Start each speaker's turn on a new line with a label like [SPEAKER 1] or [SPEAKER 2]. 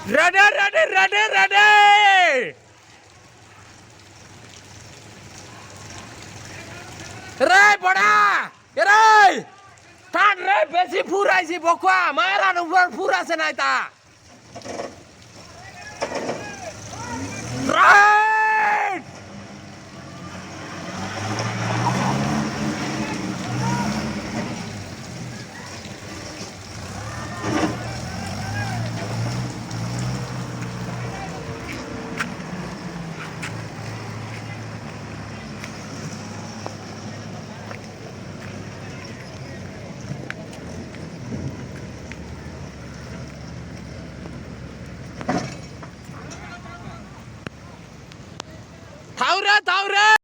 [SPEAKER 1] ready ready ready ready रे बडा रे টান রে বেশি ফুরাইছি বকুয়া মারার উপর ফুরাছে নাই তা রাইট थाव रे